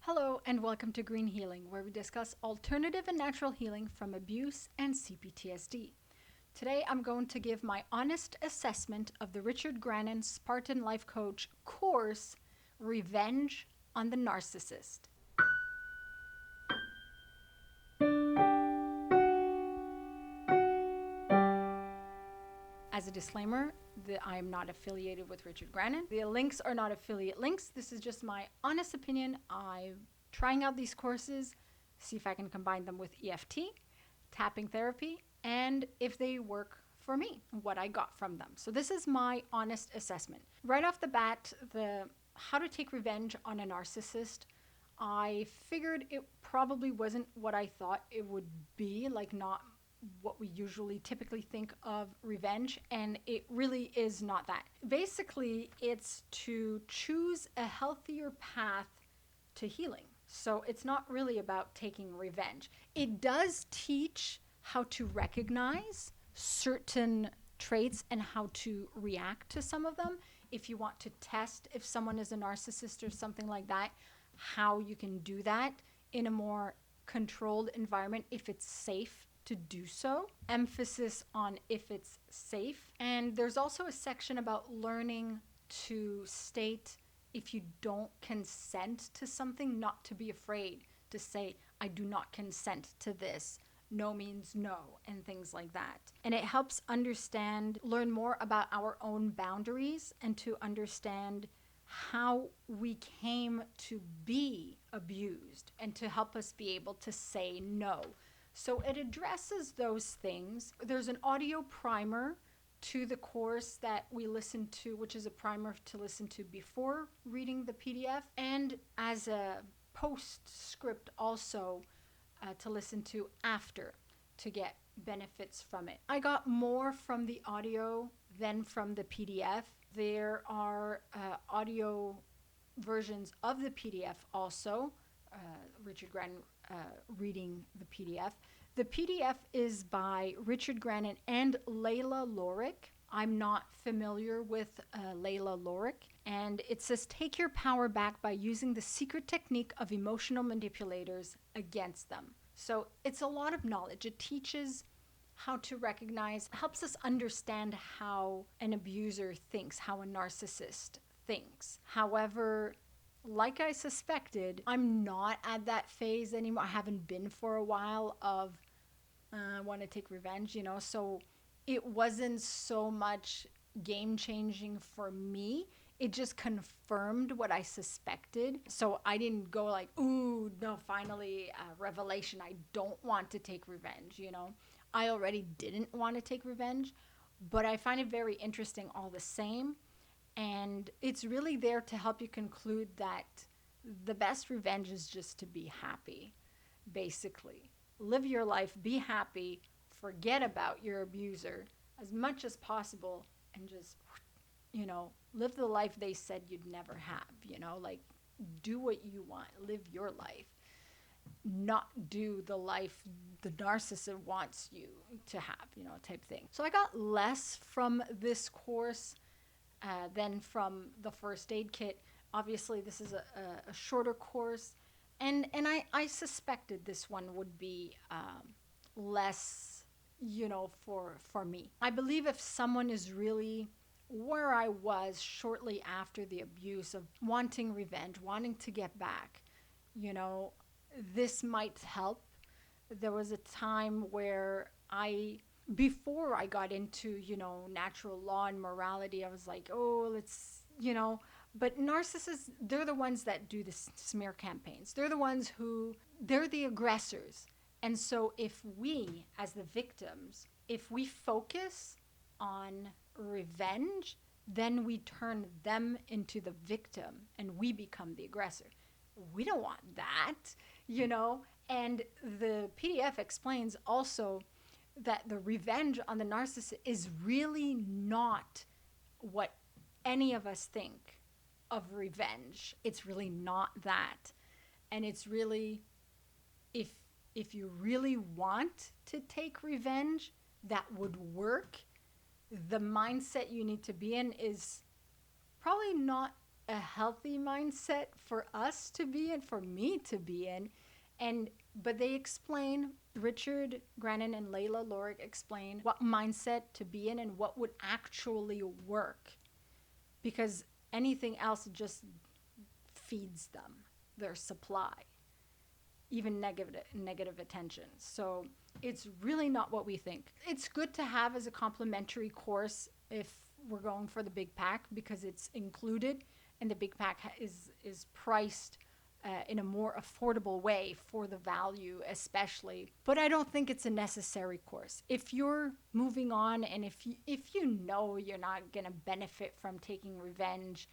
Hello and welcome to Green Healing, where we discuss alternative and natural healing from abuse and CPTSD. Today I'm going to give my honest assessment of the Richard Grannon Spartan Life Coach course, Revenge on the Narcissist. As a disclaimer, I am not affiliated with Richard Grannon. The links are not affiliate links. This is just my honest opinion. I'm trying out these courses, see if I can combine them with EFT, tapping therapy, and if they work for me, what I got from them. So this is my honest assessment. Right off the bat, the how to take revenge on a narcissist, I figured it probably wasn't what I thought it would be, like not what we usually typically think of revenge, and it really is not that. Basically, it's to choose a healthier path to healing. So it's not really about taking revenge. It does teach how to recognize certain traits and how to react to some of them. If you want to test if someone is a narcissist or something like that, how you can do that in a more controlled environment if it's safe to do so. Emphasis on if it's safe. And there's also a section about learning to state if you don't consent to something, not to be afraid to say, I do not consent to this. No means no, and things like that. And it helps learn more about our own boundaries and to understand how we came to be abused and to help us be able to say no. So it addresses those things. There's an audio primer to the course that we listen to, which is a primer to listen to before reading the PDF, and as a postscript also to listen to after to get benefits from it. I got more from the audio than from the PDF. There are audio versions of the PDF also. Richard Grannon reading the PDF. The PDF is by Richard Grannon and Layla Lorick. I'm not familiar with Layla Lorick. And it says, take your power back by using the secret technique of emotional manipulators against them. So it's a lot of knowledge. It teaches how to recognize, helps us understand how an abuser thinks, how a narcissist thinks. However, like I suspected, I'm not at that phase anymore. I haven't been for a while of I want to take revenge, so it wasn't so much game changing for me. It just confirmed what I suspected. So I didn't go like, ooh, no, finally, revelation. I don't want to take revenge, I already didn't want to take revenge, but I find it very interesting all the same. And it's really there to help you conclude that the best revenge is just to be happy, basically. Live your life, be happy, forget about your abuser as much as possible, and just, live the life they said you'd never have, like do what you want, live your life, not do the life the narcissist wants you to have, type thing. So I got less from this course than from the first aid kit. Obviously, this is a shorter course, and I suspected this one would be less, for me. I believe if someone is really where I was shortly after the abuse of wanting revenge, wanting to get back, this might help. There was a time where before I got into, natural law and morality, I was like, oh, let's, but narcissists, they're the ones that do the smear campaigns. They're the ones they're the aggressors. And so if we, as the victims, if we focus on revenge, then we turn them into the victim and we become the aggressor. We don't want that, and the PDF explains also that the revenge on the narcissist is really not what any of us think of revenge. It's really not that. And it's really, if you really want to take revenge, that would work. The mindset you need to be in is probably not a healthy mindset for us to be in, for me to be in. But they explain, Richard Grannon and Layla Lorig explain what mindset to be in and what would actually work, because anything else just feeds them their supply, even negative attention. So it's really not what we think. It's good to have as a complimentary course if we're going for the big pack, because it's included, and the big pack is priced in a more affordable way for the value especially. But I don't think it's a necessary course. If you're moving on, and if you know you're not going to benefit from taking revenge,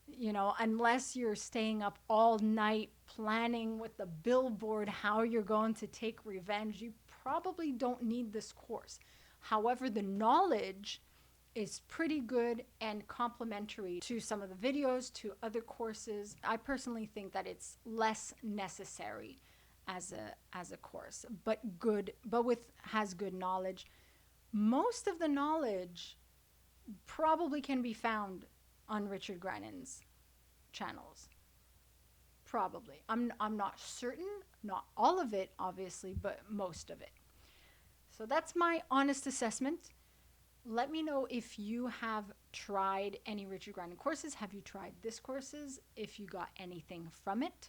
you know, unless you're staying up all night planning with the billboard how you're going to take revenge, you probably don't need this course. However, the knowledge is pretty good and complementary to some of the videos, to other courses. I personally think that it's less necessary as a course, but has good knowledge. Most of the knowledge probably can be found on Richard Grannon's channels. Probably. I'm not certain, not all of it obviously, but most of it. So that's my honest assessment. Let me know if you have tried any Richard Grannon courses. Have you tried this courses? If you got anything from it.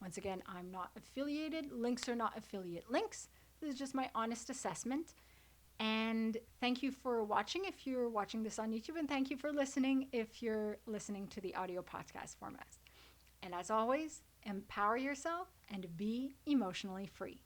Once again, I'm not affiliated. Links are not affiliate links. This is just my honest assessment. And thank you for watching if you're watching this on YouTube, and thank you for listening if you're listening to the audio podcast format. And as always, empower yourself and be emotionally free.